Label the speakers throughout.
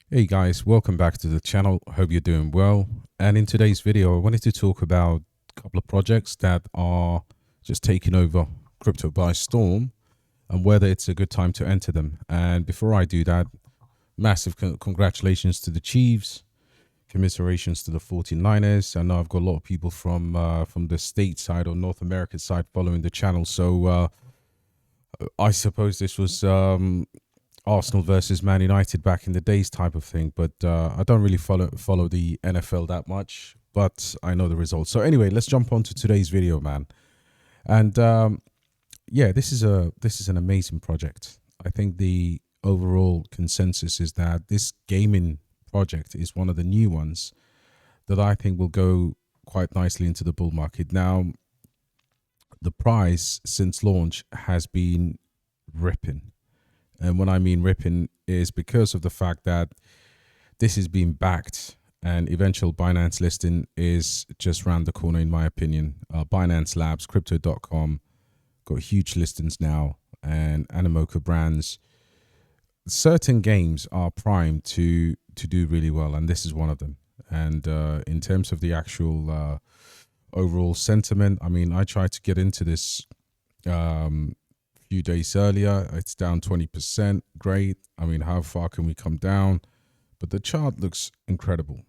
Speaker 1: Hey guys, welcome back to the channel. Hope you're doing well. And in today's video, I wanted to talk about a couple of projects that are just taking over crypto by storm and whether it's a good time to enter them. And before I do that, massive congratulations to the Chiefs, commiserations to the 49ers. I know I've got a lot of people from the state side or North American side following the channel. So I suppose this was Arsenal versus Man United back in the days type of thing, but I don't really follow the NFL that much, but I know the results. So anyway, let's jump on to today's video, man. And yeah, this is an amazing project. I think the overall consensus is that this gaming project is one of the new ones that I think will go quite nicely into the bull market. Now, the price since launch has been ripping. And when I mean ripping is because of the fact that this is being backed and eventual Binance listing is just round the corner, in my opinion. Binance Labs, crypto.com, got huge listings now, and Animoca brands. Certain games are primed to do really well, and this is one of them. And in terms of the actual overall sentiment, I mean, I tried to get into this few days earlier. It's down 20%. Great. I mean, how far can we come down? But the chart looks incredible.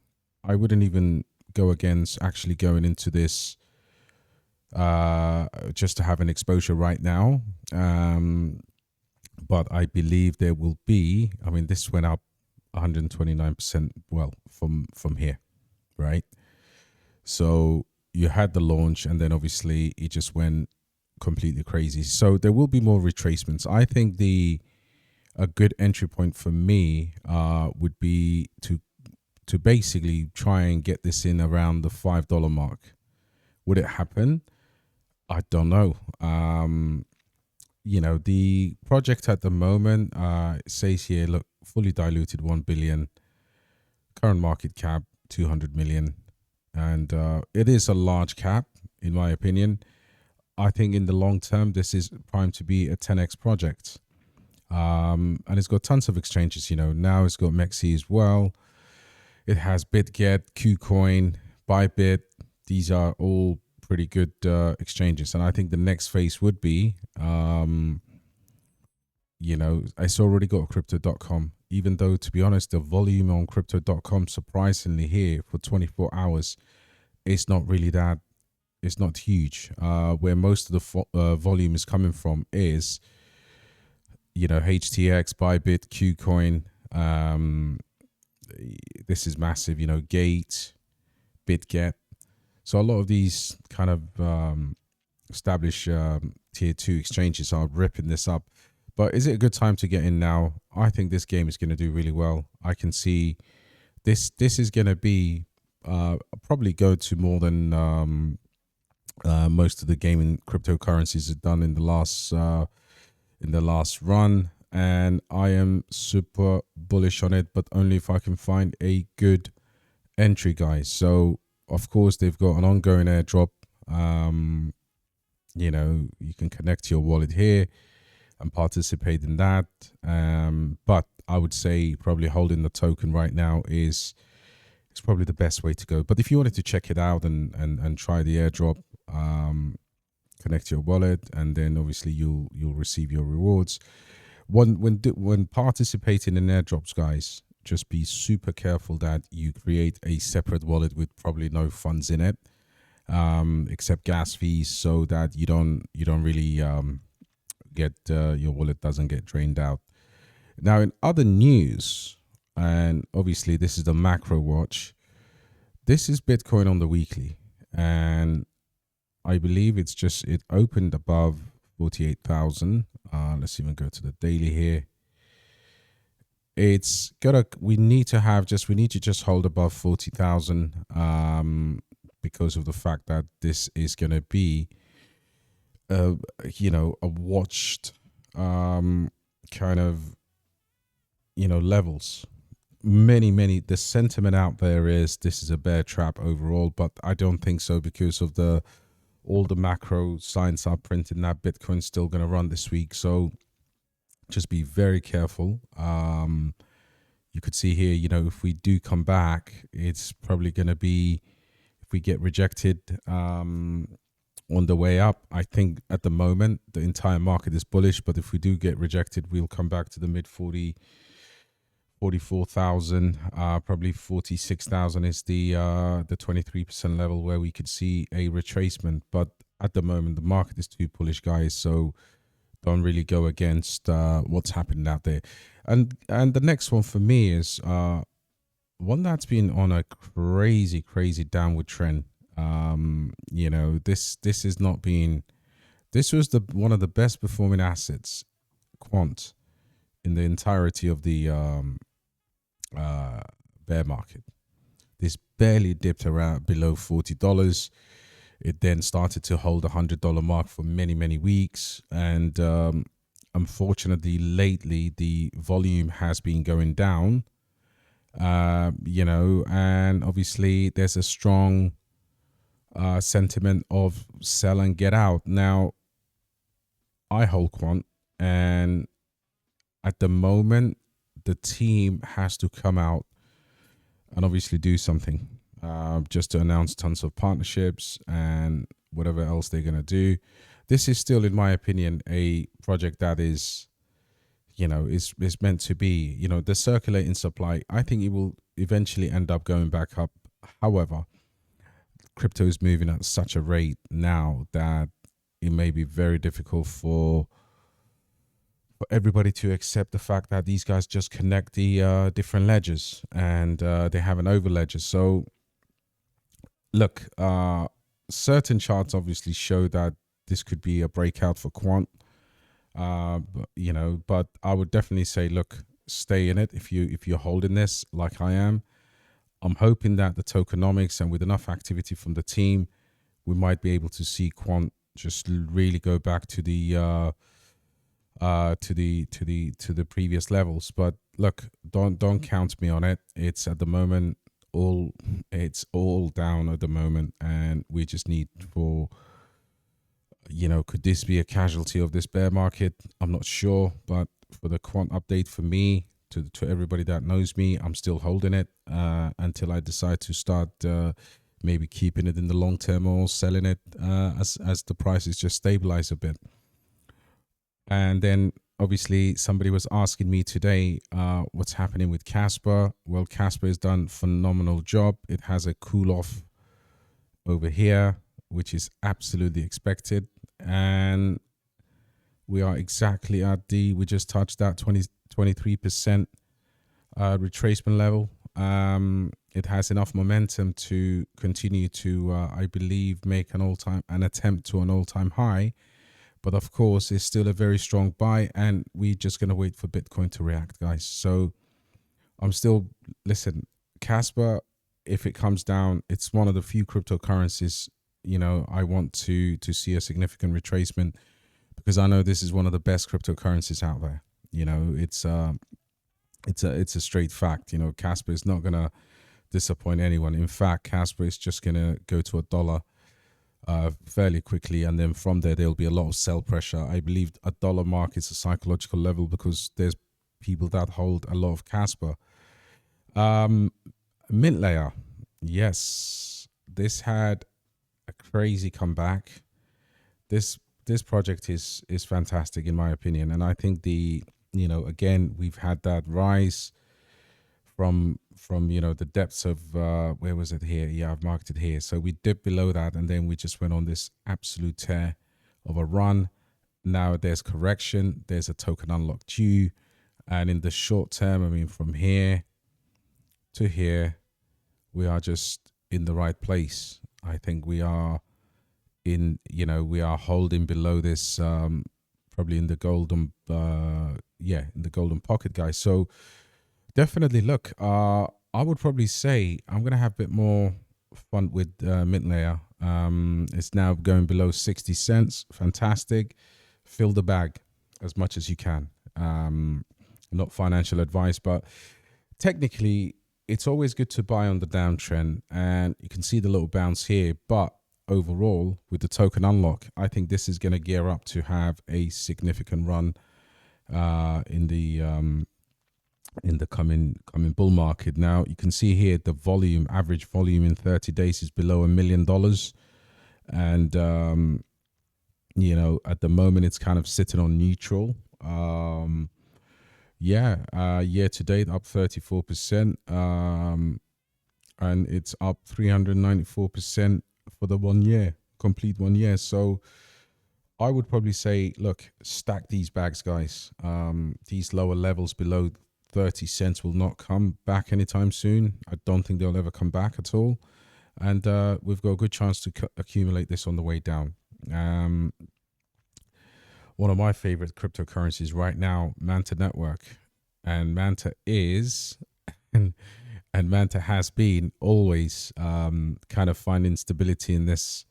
Speaker 1: I wouldn't even go against actually going into this just to have an exposure right now. But I believe there will be, I mean, this went up 129%, well, from here, right? So you had the launch, and then obviously it just went completely crazy. So there will be more retracements. I think a good entry point for me would be to basically try and get this in around the $5 mark. Would it happen? I don't know. You know, the project at the moment, it says here, look, fully diluted 1 billion, current market cap 200 million, and it is a large cap in my opinion. I think in the long term, this is primed to be a 10x project. And it's got tons of exchanges, you know. Now it's got MEXC as well. It has BitGet, KuCoin, Bybit. These are all pretty good exchanges. And I think the next phase would be, you know, it's already got crypto.com. Even though, to be honest, the volume on crypto.com, surprisingly here for 24 hours, it's not really that. It's not huge. Where most of the volume is coming from is, you know, HTX, Bybit, KuCoin. This is massive, you know, Gate, BitGet. So a lot of these kind of established tier 2 exchanges are ripping this up. But is it a good time to get in now? I think this game is going to do really well. I can see this is going to be probably go to more than most of the gaming cryptocurrencies have done in the last run, and I am super bullish on it, but only if I can find a good entry, guys. So of course they've got an ongoing airdrop. You know, you can connect your wallet here and participate in that. But I would say probably holding the token right now is probably the best way to go. But if you wanted to check it out and try the airdrop, connect your wallet, and then obviously you'll receive your rewards. When participating in airdrops, guys, just be super careful that you create a separate wallet with probably no funds in it, except gas fees, so that you don't really get your wallet doesn't get drained out. Now, in other news, and obviously this is the macro watch, this is Bitcoin on the weekly, and I believe it opened above 48,000. Let's even go to the daily here. We need to just hold above 40,000 because of the fact that this is going to be you know, a watched kind of, you know, levels. Many the sentiment out there is this is a bear trap overall, but I don't think so, because of all the macro signs are printing that Bitcoin's still going to run this week. So just be very careful. you could see here, if we do come back, it's probably going to be, if we get rejected on the way up, I think at the moment the entire market is bullish, but if we do get rejected, we'll come back to the mid 44,000, probably 46,000 is the 23% level where we could see a retracement. But at the moment, the market is too bullish, guys. So don't really go against what's happening out there. And the next one for me is one that's been on a crazy downward trend. This has not been. This was one of the best performing assets, Quant, in the entirety of the bear market. This barely dipped around below $40. It then started to hold the $100 mark for many weeks, and unfortunately lately the volume has been going down, and obviously there's a strong sentiment of sell and get out. Now I hold Quant, and at the moment the team has to come out and obviously do something, just to announce tons of partnerships and whatever else they're going to do. This is still, in my opinion, a project that is meant to be, the circulating supply. I think it will eventually end up going back up. However, crypto is moving at such a rate now that it may be very difficult for everybody to accept the fact that these guys just connect the different ledgers, and they have an over ledger. So look, certain charts obviously show that this could be a breakout for Quant, but I would definitely say, look, stay in it if you're holding this like I am. I'm hoping that the tokenomics and with enough activity from the team, we might be able to see Quant just really go back to the previous levels. But look, don't count me on it. It's at the moment it's all down at the moment, and we just need for, could this be a casualty of this bear market? I'm not sure, but for the Quant update, for me, to everybody that knows me, I'm still holding it until I decide to start maybe keeping it in the long term or selling it as the prices just stabilize a bit. And then obviously somebody was asking me today what's happening with Casper. Well, Casper has done a phenomenal job. It has a cool off over here, which is absolutely expected. And we are exactly at we just touched that 23% retracement level. It has enough momentum to continue to, I believe, make an attempt to an all-time high. But of course, it's still a very strong buy, and we're just going to wait for Bitcoin to react, guys. So I'm still, listen, Casper, if it comes down, it's one of the few cryptocurrencies, I want to see a significant retracement, because I know this is one of the best cryptocurrencies out there. It's a straight fact. Casper is not going to disappoint anyone. In fact, Casper is just going to go to $1 fairly quickly, and then from there'll be a lot of sell pressure. I believe $1 mark is a psychological level, because there's people that hold a lot of Casper. Mint layer, yes, this had a crazy comeback. This project is fantastic in my opinion, and I think again, we've had that rise from the depths of where was it here? Yeah, I've marked it here. So we dipped below that, and then we just went on this absolute tear of a run. Now there's correction, there's a token unlock due, and in the short term, I mean, from here to here, we are just in the right place. I think we are we are holding below this, probably in the golden in the golden pocket, guys. So definitely look, I would probably say I'm gonna have a bit more fun with mint layer. It's now going below 60 cents. Fantastic. Fill the bag as much as you can. Not financial advice, but technically it's always good to buy on the downtrend, and you can see the little bounce here. But overall, with the token unlock, I think this is going to gear up to have a significant run in the in the coming bull market. Now you can see here the volume, average volume in 30 days is below $1 million, and you know, at the moment it's kind of sitting on neutral. Year to date up 34%, and it's up 394% for the 1 year, complete 1 year. So I would probably say, look, stack these bags, guys. These lower levels below 30 cents will not come back anytime soon. I don't think they'll ever come back at all. And we've got a good chance to accumulate this on the way down. One of my favorite cryptocurrencies right now, Manta Network. And Manta is, and Manta has been always kind of finding stability in this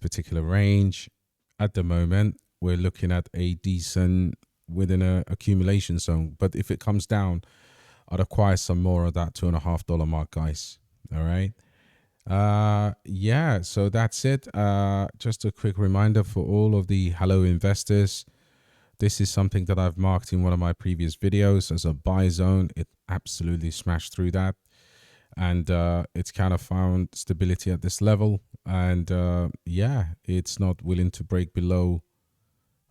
Speaker 1: particular range. At the moment, we're looking at a decent within a accumulation zone. But if it comes down, I'd acquire some more of that $2.50 mark, guys. All right. Yeah, so that's it. Just a quick reminder for all of the hello investors. This is something that I've marked in one of my previous videos as a buy zone. It absolutely smashed through that, and it's kind of found stability at this level. And yeah, it's not willing to break below,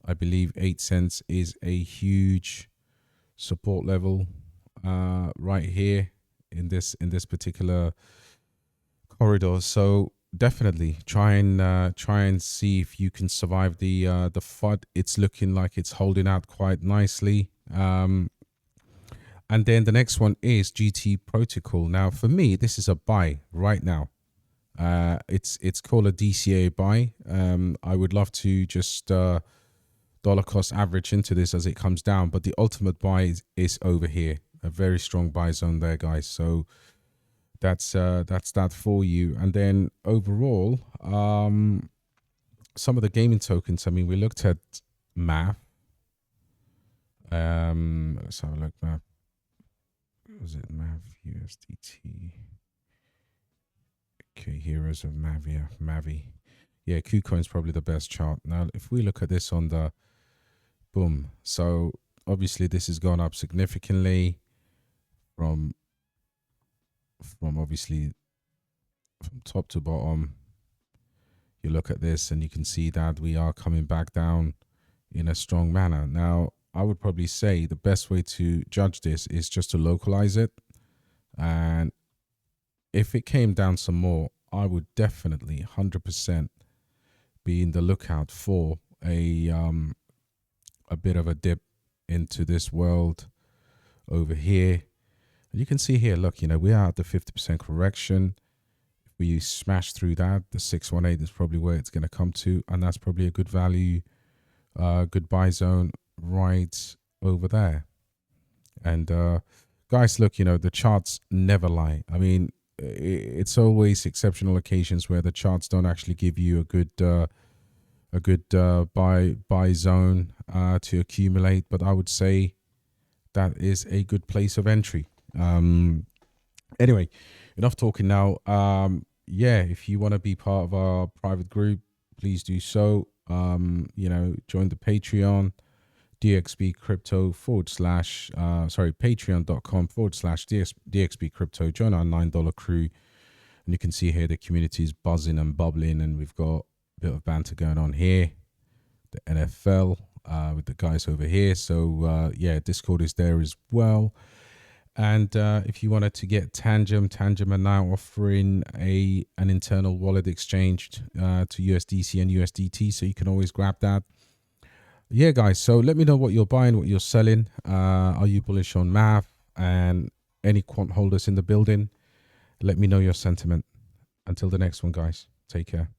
Speaker 1: I believe 8 cents is a huge support level right here in this particular corridor. So definitely try and see if you can survive the FUD. It's looking like it's holding out quite nicely. And then the next one is GT protocol. Now for me, this is a buy right now. It's called a DCA buy. I would love to just dollar cost average into this as it comes down, but the ultimate buy is over here. A very strong buy zone there, guys. So that's that for you. And then overall, some of the gaming tokens. I mean, we looked at Mav. Let's have a look. Mav. Was it Mav USDT? Okay, Heroes of Mavia. Mavi. Yeah, KuCoin's probably the best chart. Now, if we look at this on the boom, so obviously this has gone up significantly from obviously from top to bottom. You look at this and you can see that we are coming back down in a strong manner. Now, I would probably say the best way to judge this is just to localize it. And if it came down some more, I would definitely 100% be in the lookout for a bit of a dip into this world over here. You can see here, look, you know, we are at the 50% correction. If we smash through that, the 618 is probably where it's going to come to. And that's probably a good value, good buy zone right over there. And guys, look, you know, the charts never lie. I mean, it's always exceptional occasions where the charts don't actually give you a good buy zone to accumulate. But I would say that is a good place of entry. Anyway, enough talking now. Yeah, if you want to be part of our private group, please do so. You know, join the Patreon, DXB Crypto patreon.com/DXB Crypto. Join our $9 crew, and you can see here the community is buzzing and bubbling, and we've got a bit of banter going on here. The NFL with the guys over here. So yeah, Discord is there as well. And if you wanted to get Tangem are now offering an internal wallet exchange to USDC and USDT, so you can always grab that. Yeah, guys, so let me know what you're buying, what you're selling. Are you bullish on Mav? And any quant holders in the building, let me know your sentiment. Until the next one, guys, take care.